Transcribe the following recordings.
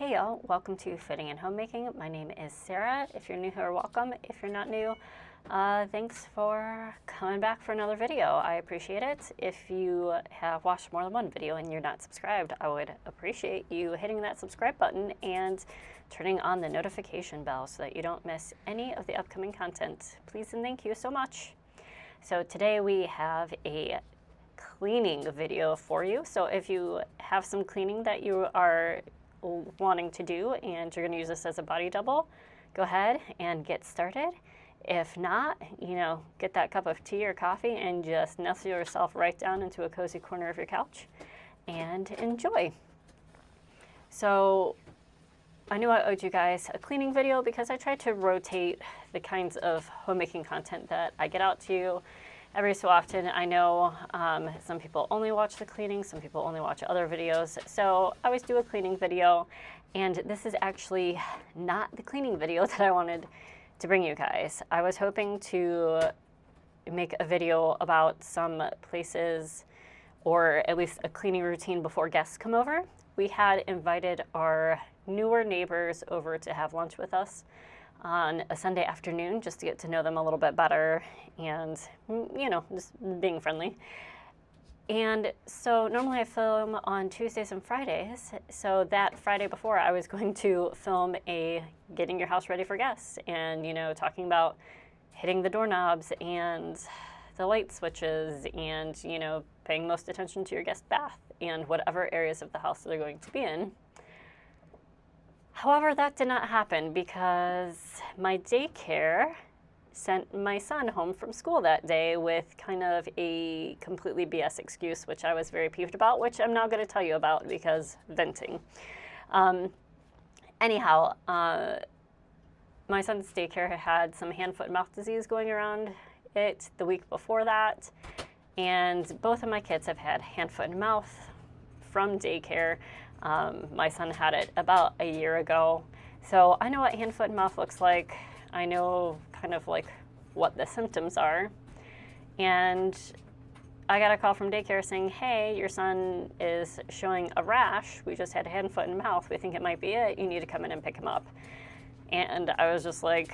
Hey y'all, welcome to Fitting and Homemaking. My name is Sarah. If you're new here, welcome. If you're not new, thanks for coming back for another video. I appreciate it. If you have watched more than one video and you're not subscribed, I would appreciate you hitting that subscribe button and turning on the notification bell so that you don't miss any of the upcoming content. Please and thank you so much. So today we have a cleaning video for you. So if you have some cleaning that you are wanting to do and you're going to use this as a body double, go ahead and get started. If not, get that cup of tea or coffee and just nestle yourself right down into a cozy corner of your couch and enjoy. So I knew I owed you guys a cleaning video because I tried to rotate the kinds of homemaking content that I get out to you every so often. I know some people only watch the cleaning, some people only watch other videos. So I always do a cleaning video, and this is actually not the cleaning video that I wanted to bring you guys. I was hoping to make a video about some places, or at least a cleaning routine before guests come over. We had invited our newer neighbors over to have lunch with us on a Sunday afternoon just to get to know them a little bit better and, just being friendly. And so normally I film on Tuesdays and Fridays. So that Friday before, I was going to film a getting your house ready for guests and, talking about hitting the doorknobs and the light switches and, paying most attention to your guest bath and whatever areas of the house they're going to be in. However, that did not happen because my daycare sent my son home from school that day with kind of a completely BS excuse, which I was very peeved about, which I'm now going to tell you about because venting. Anyhow, my son's daycare had some hand, foot, and mouth disease going around it the week before that, and both of my kids have had hand, foot, and mouth from daycare. My son had it about a year ago. So I know what hand, foot, and mouth looks like. I know kind of like what the symptoms are. And I got a call from daycare saying, hey, your son is showing a rash. We just had hand, foot, and mouth. We think it might be it. You need to come in and pick him up. And I was just like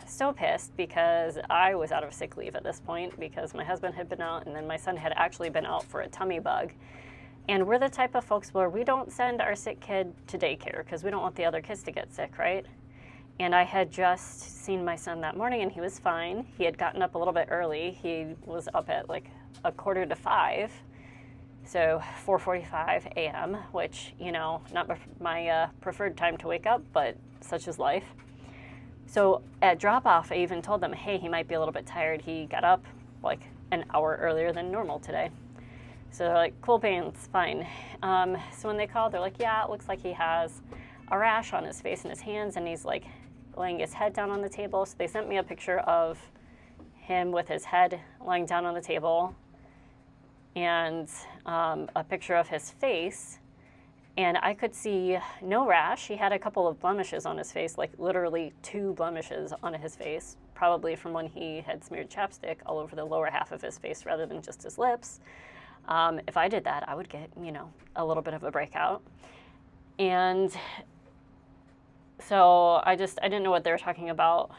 so pissed because I was out of sick leave at this point because my husband had been out and then my son had actually been out for a tummy bug. And we're the type of folks where we don't send our sick kid to daycare because we don't want the other kids to get sick, right? And I had just seen my son that morning and he was fine. He had gotten up a little bit early. He was up at like 4:45, so 4:45 a.m., which, not my preferred time to wake up, but such is life. So at drop-off, I even told them, hey, he might be a little bit tired. He got up like an hour earlier than normal today. So they're like, cool beans, fine. So when they called, they're like, yeah, it looks like he has a rash on his face and his hands, and he's like laying his head down on the table. So they sent me a picture of him with his head lying down on the table and a picture of his face. And I could see no rash. He had a couple of blemishes on his face, like literally 2 blemishes on his face, probably from when he had smeared chapstick all over the lower half of his face rather than just his lips. If I did that, I would get, a little bit of a breakout. And so I didn't know what they were talking about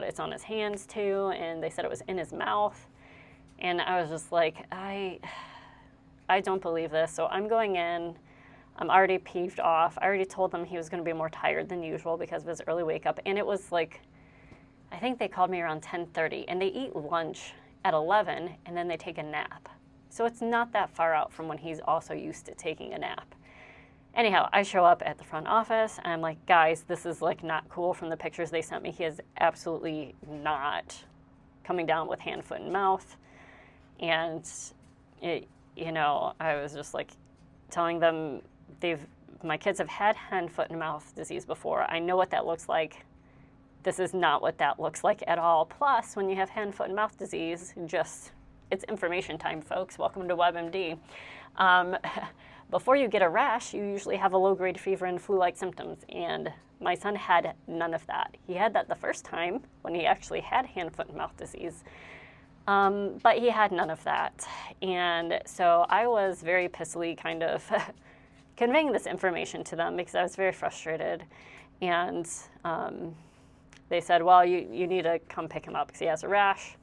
it's on his hands too, and they said it was in his mouth. And I was just like, I don't believe this. So I'm going in. I'm already peeved off. I already told them he was going to be more tired than usual because of his early wake up. And it was like, I think they called me around 10:30, and they eat lunch at 11, and then they take a nap. So it's not that far out from when he's also used to taking a nap. Anyhow, I show up at the front office and I'm like, guys, this is like not cool from the pictures they sent me. He is absolutely not coming down with hand, foot, and mouth. And I was just like telling them my kids have had hand, foot, and mouth disease before. I know what that looks like. This is not what that looks like at all. Plus, when you have hand, foot, and mouth disease, it's information time, folks. Welcome to WebMD. Before you get a rash, you usually have a low-grade fever and flu-like symptoms, and my son had none of that. He had that the first time when he actually had hand, foot, and mouth disease, but he had none of that. And so I was very pissily kind of conveying this information to them because I was very frustrated. And they said, well, you need to come pick him up because he has a rash.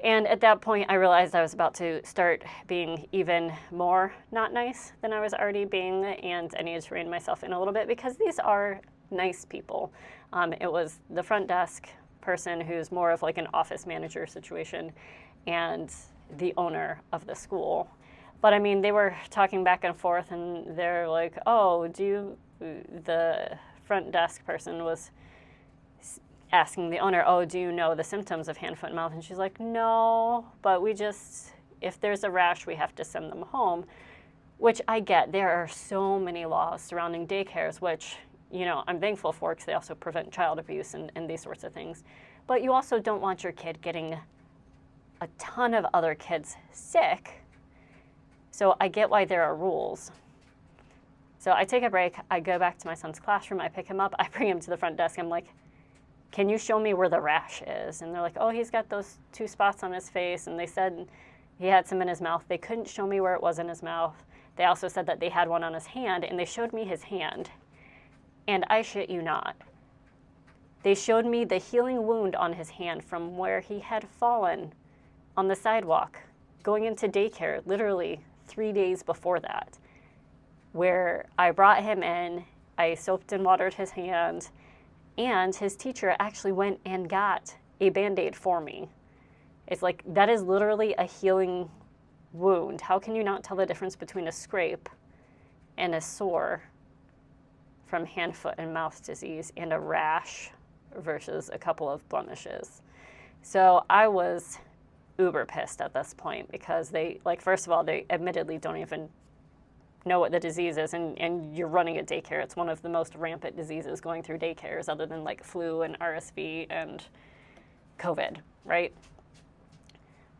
And at that point, I realized I was about to start being even more not nice than I was already being, and I needed to rein myself in a little bit because these are nice people. It was the front desk person who's more of like an office manager situation and the owner of the school. But I mean, they were talking back and forth, and they're like, oh, the front desk person was asking the owner, oh, do you know the symptoms of hand, foot, and mouth? And she's like, no, but if there's a rash, we have to send them home, which I get. There are so many laws surrounding daycares, which, I'm thankful for because they also prevent child abuse and these sorts of things. But you also don't want your kid getting a ton of other kids sick. So I get why there are rules. So I take a break. I go back to my son's classroom. I pick him up. I bring him to the front desk. I'm like, can you show me where the rash is? And they're like, oh, he's got those 2 spots on his face. And they said he had some in his mouth. They couldn't show me where it was in his mouth. They also said that they had one on his hand, and they showed me his hand. And I shit you not. They showed me the healing wound on his hand from where he had fallen on the sidewalk going into daycare literally 3 days before that, where I brought him in, I soaped and watered his hand, and his teacher actually went and got a Band-Aid for me. It's like, that is literally a healing wound. How can you not tell the difference between a scrape and a sore from hand, foot, and mouth disease and a rash versus a couple of blemishes? So I was uber pissed at this point because first of all, they admittedly don't even know what the disease is, and you're running a daycare. It's one of the most rampant diseases going through daycares other than like flu and RSV and COVID, right?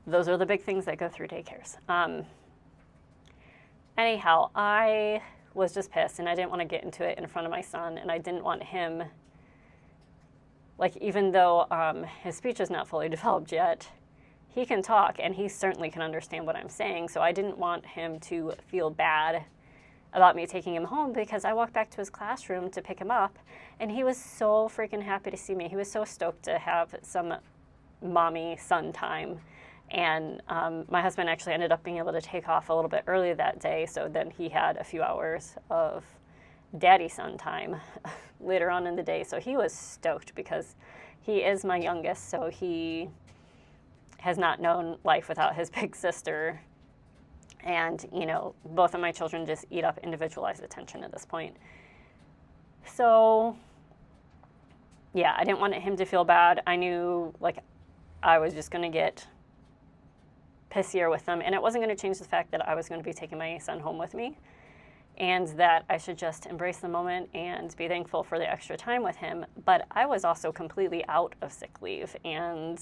Those are the big things that go through daycares. Anyhow, I was just pissed, and I didn't want to get into it in front of my son, and I didn't want him, even though his speech is not fully developed yet, he can talk, and he certainly can understand what I'm saying, so I didn't want him to feel bad about me taking him home, because I walked back to his classroom to pick him up, and he was so freaking happy to see me. He was so stoked to have some mommy-son time, and my husband actually ended up being able to take off a little bit early that day, so then he had a few hours of daddy-son time later on in the day, so he was stoked because he is my youngest, so he has not known life without his big sister. And, both of my children just eat up individualized attention at this point. So, yeah, I didn't want him to feel bad. I knew, I was just going to get pissier with them. And it wasn't going to change the fact that I was going to be taking my son home with me. And that I should just embrace the moment and be thankful for the extra time with him. But I was also completely out of sick leave. And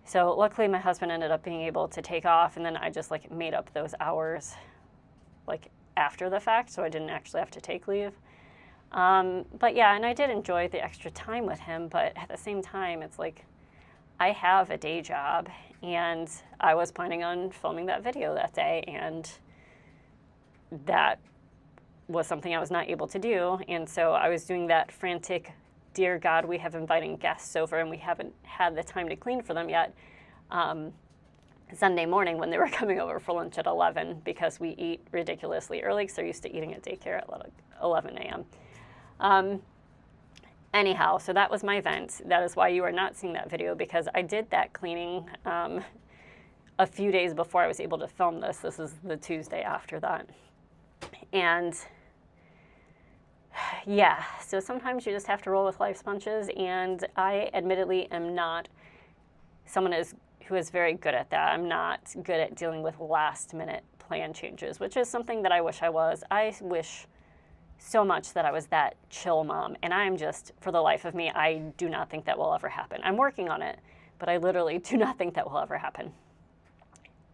so luckily my husband ended up being able to take off, and then I just made up those hours after the fact, so I didn't actually have to take leave. But yeah, and I did enjoy the extra time with him, but at the same time, it's I have a day job, and I was planning on filming that video that day, and that was something I was not able to do, and so I was doing that frantic, dear God, we have inviting guests over and we haven't had the time to clean for them yet, Sunday morning when they were coming over for lunch at 11, because we eat ridiculously early because they're used to eating at daycare at 11 a.m. Anyhow, so that was my event. That is why you are not seeing that video, because I did that cleaning a few days before I was able to film this. This is the Tuesday after that. And yeah, so sometimes you just have to roll with life's punches, and I admittedly am not someone who is very good at that. I'm not good at dealing with last-minute plan changes, which is something that I wish I was. I wish so much that I was that chill mom, and I'm just, for the life of me, I do not think that will ever happen. I'm working on it, but I literally do not think that will ever happen.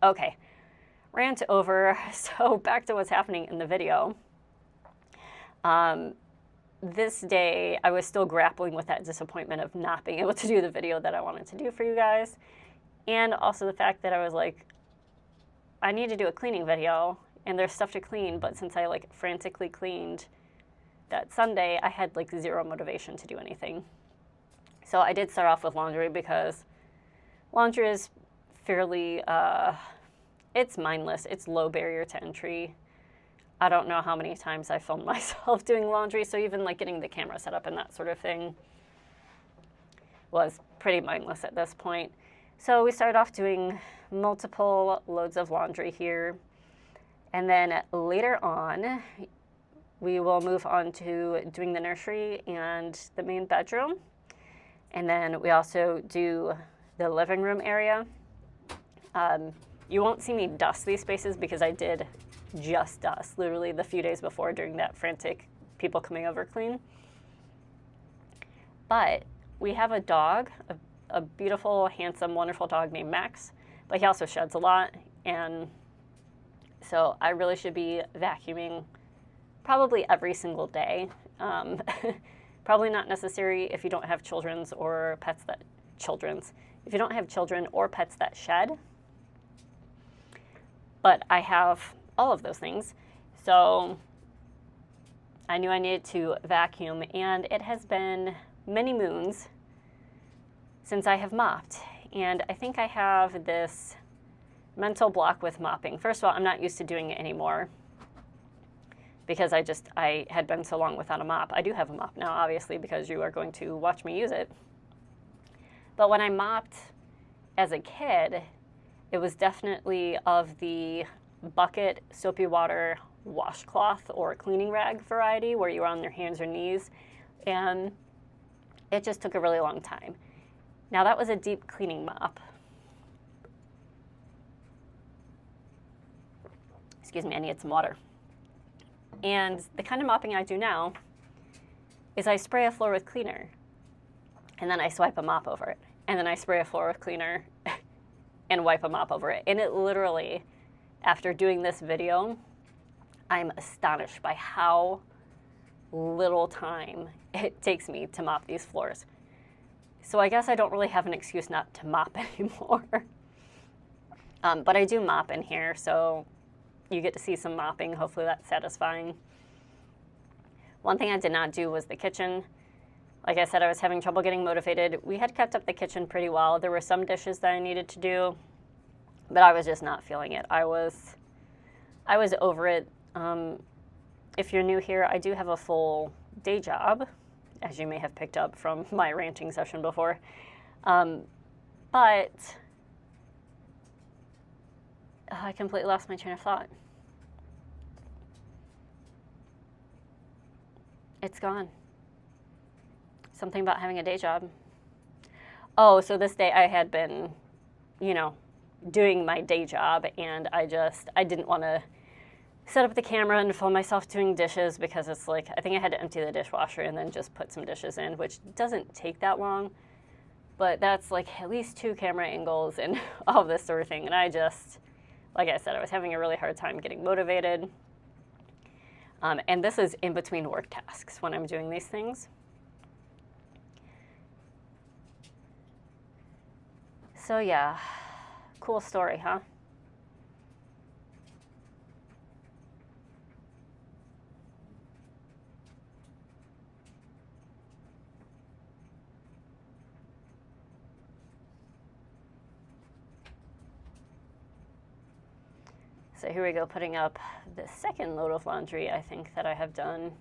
Okay, rant over. So back to what's happening in the video. This day, I was still grappling with that disappointment of not being able to do the video that I wanted to do for you guys. And also the fact that I was I need to do a cleaning video. and there's stuff to clean, but since I like frantically cleaned that Sunday, I had like zero motivation to do anything. So I did start off with laundry because laundry is fairly, it's mindless. It's low barrier to entry. I don't know how many times I filmed myself doing laundry, so even like getting the camera set up and that sort of thing was pretty mindless at this point. So we started off doing multiple loads of laundry here. And then later on, we will move on to doing the nursery and the main bedroom. And then we also do the living room area. You won't see me dust these spaces because I did just dust literally the few days before during that frantic people coming over clean. But we have a dog, a beautiful, handsome, wonderful dog named Max, but he also sheds a lot. And so I really should be vacuuming probably every single day. Probably not necessary if you don't have children or pets that if you don't have children or pets that shed. But I have all of those things. So I knew I needed to vacuum, and it has been many moons since I have mopped. And I think I have this mental block with mopping. First of all, I'm not used to doing it anymore because I had been so long without a mop. I do have a mop now, obviously, because you are going to watch me use it. But when I mopped as a kid, it was definitely of the bucket, soapy water, washcloth, or cleaning rag variety where you were on your hands or knees. And it just took a really long time. Now that was a deep cleaning mop. Excuse me, I need some water. And the kind of mopping I do now is I spray a floor with cleaner, and then I swipe a mop over it. And then I spray a floor with cleaner and wipe a mop over it. And it literally, after doing this video, I'm astonished by how little time it takes me to mop these floors. So I guess I don't really have an excuse not to mop anymore. But I do mop in here, so you get to see some mopping. Hopefully that's satisfying. One thing I did not do was the kitchen. Like I said, I was having trouble getting motivated. We had kept up the kitchen pretty well. There were some dishes that I needed to do, but I was just not feeling it. I was over it. If you're new here, I do have a full day job, as you may have picked up from my ranting session before. But I completely lost my train of thought. It's gone. Something about having a day job. Oh, so this day I had been, doing my day job, and I didn't want to set up the camera and film myself doing dishes because it's like, I think I had to empty the dishwasher and then just put some dishes in, which doesn't take that long, but that's like at least 2 camera angles and all this sort of thing. And like I said, I was having a really hard time getting motivated. And this is in between work tasks when I'm doing these things. So yeah, cool story, huh? So here we go, putting up the second load of laundry I think that I have done.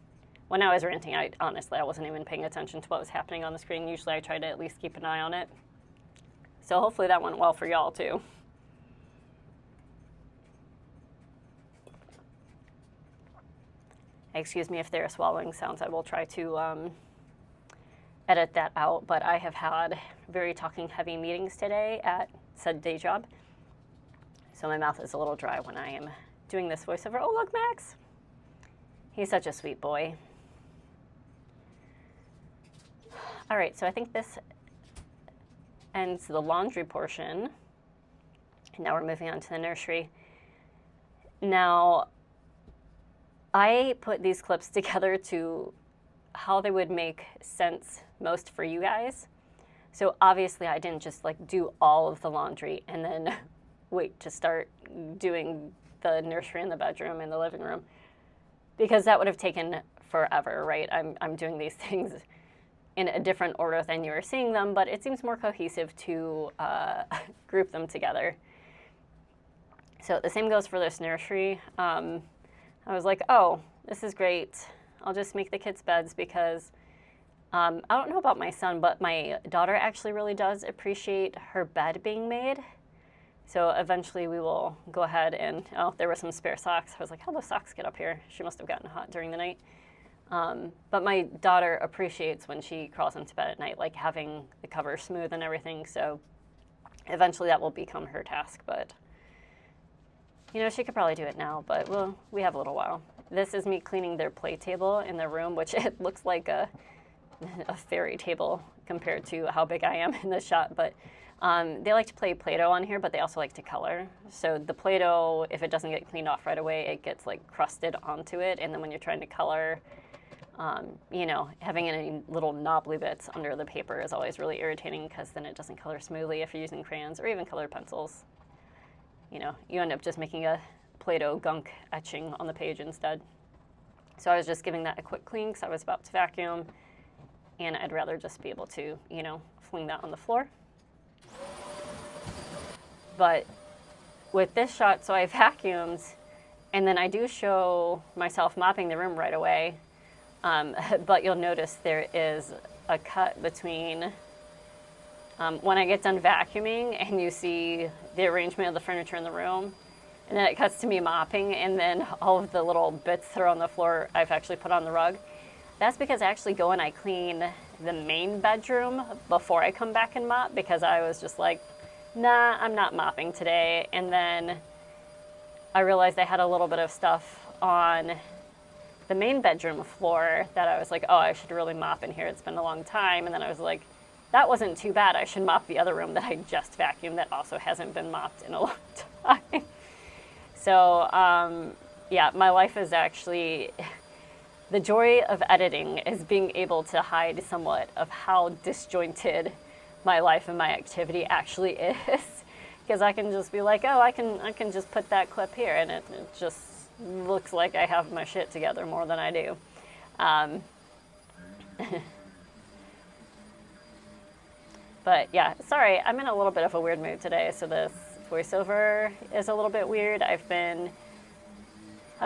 When I was ranting, honestly, I wasn't even paying attention to what was happening on the screen. Usually I try to at least keep an eye on it. So hopefully that went well for y'all too. Excuse me if there are swallowing sounds. I will try to edit that out, but I have had very talking heavy meetings today at said day job. So my mouth is a little dry when I am doing this voiceover. Oh, look, Max. He's such a sweet boy. All right, so I think this ends the laundry portion. And now we're moving on to the nursery. Now, I put these clips together to how they would make sense most for you guys. So obviously I didn't just like do all of the laundry and then wait to start doing the nursery and the bedroom and the living room, because that would have taken forever, right? I'm doing these things in a different order than you are seeing them, but it seems more cohesive to group them together. So the same goes for this nursery. I was like, oh, this is great. I'll just make the kids' beds because I don't know about my son, but my daughter actually really does appreciate her bed being made. So eventually we will go ahead and, oh, there were some spare socks. I was like, how'd those socks get up here? She must have gotten hot during the night. But my daughter appreciates when she crawls into bed at night, like having the cover smooth and everything. So eventually that will become her task. But, you know, she could probably do it now, but we have a little while. This is me cleaning their play table in their room, which it looks like a fairy table compared to how big I am in this shot. But they like to play Play-Doh on here, but they also like to color. So the Play-Doh, if it doesn't get cleaned off right away, it gets like crusted onto it. And then when you're trying to color, you know, having any little knobbly bits under the paper is always really irritating because then it doesn't color smoothly if you're using crayons or even colored pencils. You know, you end up just making a Play-Doh gunk etching on the page instead. So I was just giving that a quick clean because I was about to vacuum, and I'd rather just be able to, you know, fling that on the floor. But with this shot, so I vacuumed, and then I do show myself mopping the room right away. But you'll notice there is a cut between when I get done vacuuming and you see the arrangement of the furniture in the room, and then it cuts to me mopping, and then all of the little bits that are on the floor I've actually put on the rug. That's because I actually go and I clean the main bedroom before I come back and mop, because I was just like, nah, I'm not mopping today. And then I realized I had a little bit of stuff on the main bedroom floor that I was like, oh, I should really mop in here. It's been a long time. And then I was like, that wasn't too bad. I should mop the other room that I just vacuumed that also hasn't been mopped in a long time. So, yeah, my life is actually, the joy of editing is being able to hide somewhat of how disjointed my life and my activity actually is. Because I can just be like, oh, I can just put that clip here, and it just looks like I have my shit together more than I do. But yeah, sorry, I'm in a little bit of a weird mood today, so this voiceover is a little bit weird. I'm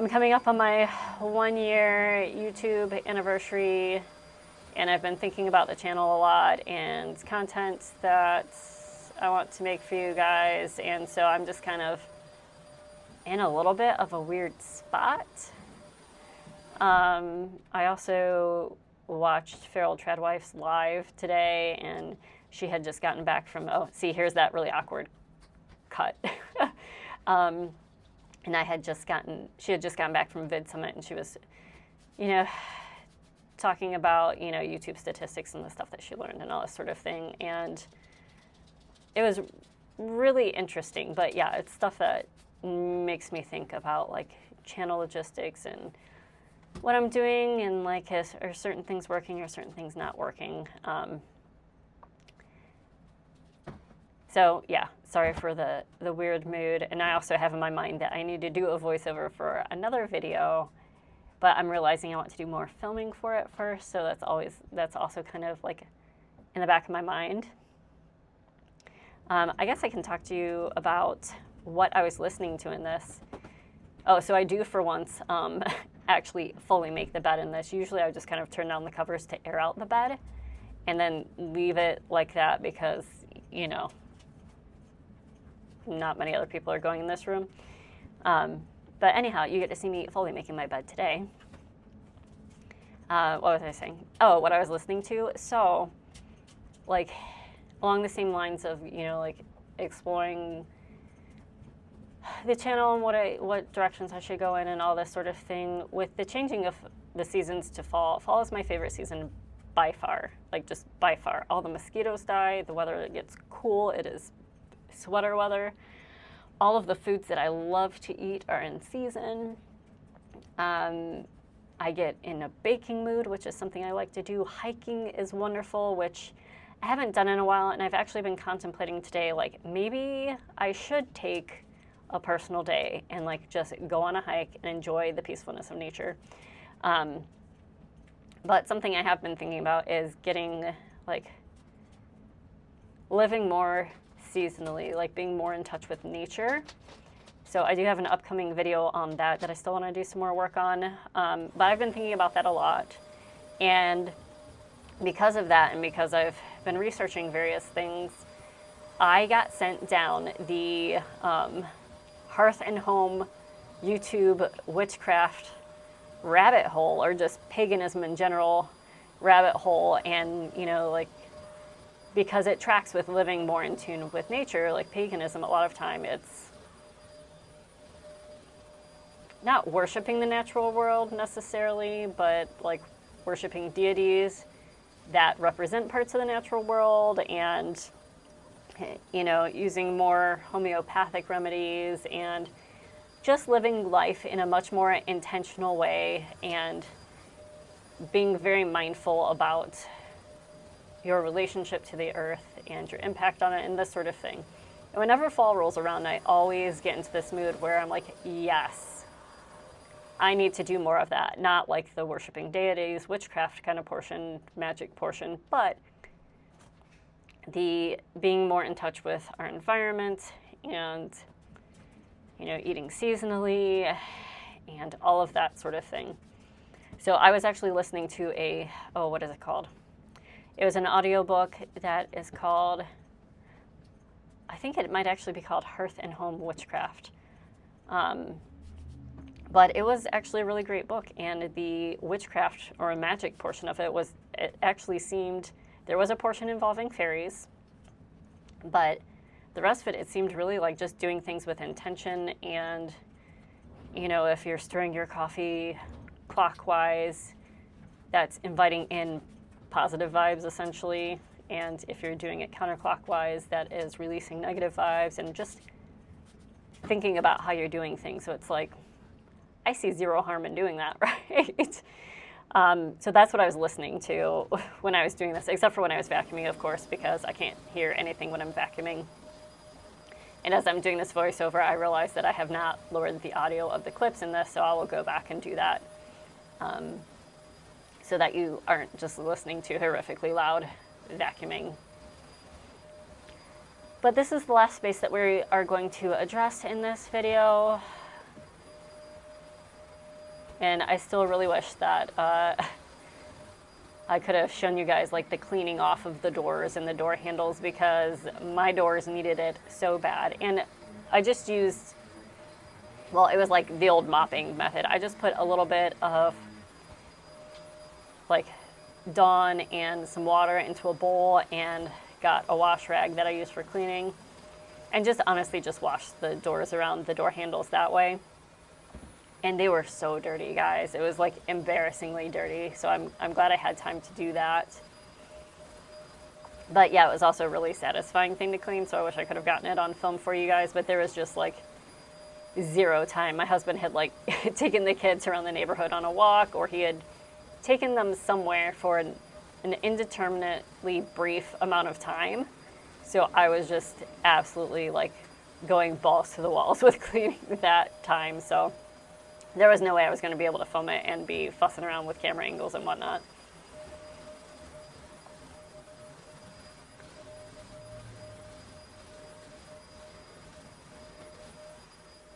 coming up on my 1-year YouTube anniversary, and I've been thinking about the channel a lot and content that I want to make for you guys, and so I'm just kind of in a little bit of a weird spot. I also watched Feral Tradwife's live today, and she had just gotten back from, oh, see, here's that really awkward cut. And she had just gotten back from Vid Summit, and she was, you know, talking about, you know, YouTube statistics and the stuff that she learned and all this sort of thing. And it was really interesting, but yeah, it's stuff that makes me think about like channel logistics and what I'm doing, and like, are certain things working or certain things not working. So yeah, sorry for the weird mood. And I also have in my mind that I need to do a voiceover for another video, but I'm realizing I want to do more filming for it first. So that's also kind of like in the back of my mind. I guess I can talk to you about what I was listening to in this. Oh, so I do for once actually fully make the bed in this. Usually I just kind of turn down the covers to air out the bed and then leave it like that because, you know, not many other people are going in this room. But anyhow, you get to see me fully making my bed today. What was I saying? Oh, what I was listening to. So, like, along the same lines of, you know, like exploring the channel and what directions I should go in and all this sort of thing. With the changing of the seasons to fall, fall is my favorite season by far. Like, just by far. All the mosquitoes die. The weather gets cool. It is sweater weather. All of the foods that I love to eat are in season. I get in a baking mood, which is something I like to do. Hiking is wonderful, which I haven't done in a while, and I've actually been contemplating today, like, maybe I should take a personal day and like just go on a hike and enjoy the peacefulness of nature. But something I have been thinking about is getting like living more seasonally, like being more in touch with nature. So I do have an upcoming video on that I still want to do some more work on. But I've been thinking about that a lot. And because of that, and because I've been researching various things, I got sent down the hearth and home YouTube witchcraft rabbit hole, or just paganism in general rabbit hole. And, you know, like, because it tracks with living more in tune with nature, like paganism, a lot of time it's not worshiping the natural world necessarily, but like worshiping deities that represent parts of the natural world, and, you know, using more homeopathic remedies and just living life in a much more intentional way, and being very mindful about your relationship to the earth and your impact on it and this sort of thing. And whenever fall rolls around, I always get into this mood where I'm like, yes, I need to do more of that. Not like the worshiping deities, witchcraft kind of portion, magic portion, but the being more in touch with our environment and, you know, eating seasonally and all of that sort of thing. So I was actually listening to what is it called? It was an audiobook that is called, I think it might actually be called Hearth and Home Witchcraft. But it was actually a really great book, and the witchcraft or magic portion of it actually seemed, there was a portion involving fairies, but the rest of it seemed really like just doing things with intention. And, you know, if you're stirring your coffee clockwise, that's inviting in positive vibes essentially. And if you're doing it counterclockwise, that is releasing negative vibes, and just thinking about how you're doing things. So it's like, I see zero harm in doing that, right? So that's what I was listening to when I was doing this, except for when I was vacuuming, of course, because I can't hear anything when I'm vacuuming. And as I'm doing this voiceover, I realized that I have not lowered the audio of the clips in this, so I will go back and do that, so that you aren't just listening to horrifically loud vacuuming. But this is the last space that we are going to address in this video. And I still really wish that I could have shown you guys like the cleaning off of the doors and the door handles, because my doors needed it so bad. And I just used, well, it was like the old mopping method. I just put a little bit of like Dawn and some water into a bowl and got a wash rag that I use for cleaning, and just honestly just washed the doors around the door handles that way. And they were so dirty, guys. It was like embarrassingly dirty. So I'm glad I had time to do that. But yeah, it was also a really satisfying thing to clean, so I wish I could have gotten it on film for you guys, but there was just like zero time. My husband had like taken the kids around the neighborhood on a walk, or he had taken them somewhere for an indeterminately brief amount of time. So I was just absolutely like going balls to the walls with cleaning that time. So there was no way I was going to be able to film it and be fussing around with camera angles and whatnot.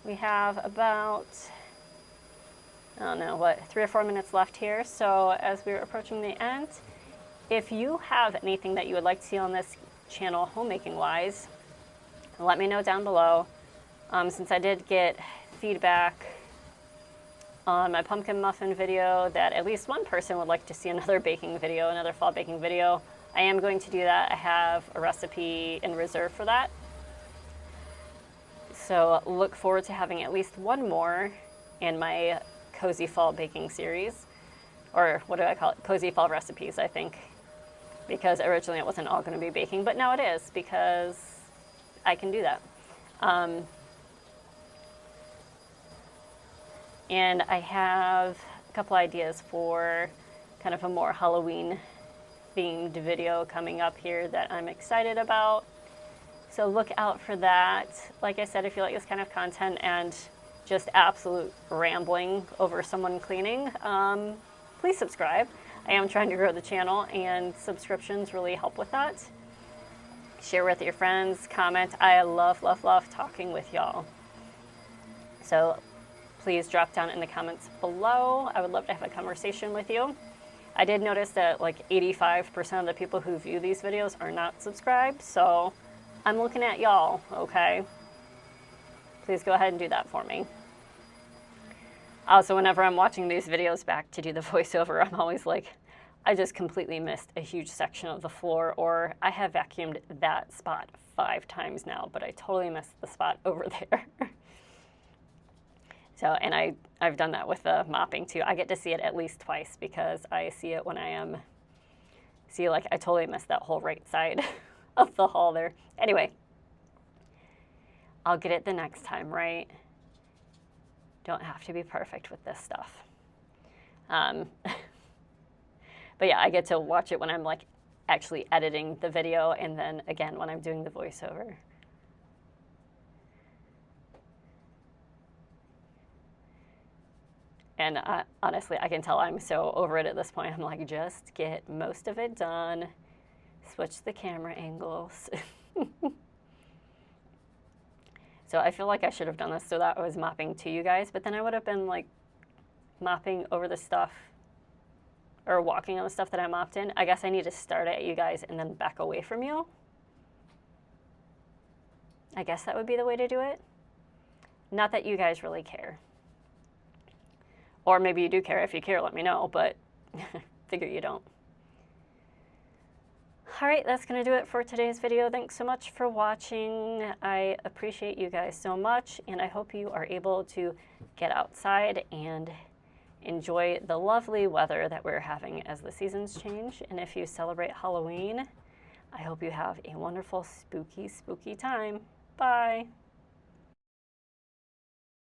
We have about, I don't know, 3 or 4 minutes left here. So as we're approaching the end, if you have anything that you would like to see on this channel homemaking-wise, let me know down below. Since I did get feedback on my pumpkin muffin video that at least one person would like to see another baking video, another fall baking video, I am going to do that. I have a recipe in reserve for that. So look forward to having at least one more in my cozy fall baking series, or what do I call it? Cozy fall recipes, I think, because originally it wasn't all going to be baking, but now it is, because I can do that. And I have a couple ideas for kind of a more Halloween themed video coming up here that I'm excited about. So look out for that. Like I said, if you like this kind of content and just absolute rambling over someone cleaning, please subscribe. I am trying to grow the channel, and subscriptions really help with that. Share with your friends, comment. I love, love, love talking with y'all. So please drop down in the comments below. I would love to have a conversation with you. I did notice that like 85% of the people who view these videos are not subscribed, so I'm looking at y'all, okay? Please go ahead and do that for me. Also, whenever I'm watching these videos back to do the voiceover, I'm always like, I just completely missed a huge section of the floor, or I have vacuumed that spot 5 times now, but I totally missed the spot over there. So, and I've done that with the mopping too. I get to see it at least twice because I see it when I am, like I totally missed that whole right side of the hall there. Anyway, I'll get it the next time, right? Don't have to be perfect with this stuff. But yeah, I get to watch it when I'm like actually editing the video, and then again when I'm doing the voiceover. And honestly, I can tell I'm so over it at this point. I'm like, just get most of it done. Switch the camera angles. So I feel like I should have done this so that I was mopping to you guys, but then I would have been like mopping over the stuff or walking on the stuff that I mopped in. I guess I need to start at you guys and then back away from you. I guess that would be the way to do it. Not that you guys really care. Or maybe you do care. If you care, let me know, but figure you don't. All right, that's going to do it for today's video. Thanks so much for watching. I appreciate you guys so much, and I hope you are able to get outside and enjoy the lovely weather that we're having as the seasons change. And if you celebrate Halloween, I hope you have a wonderful, spooky, spooky time. Bye.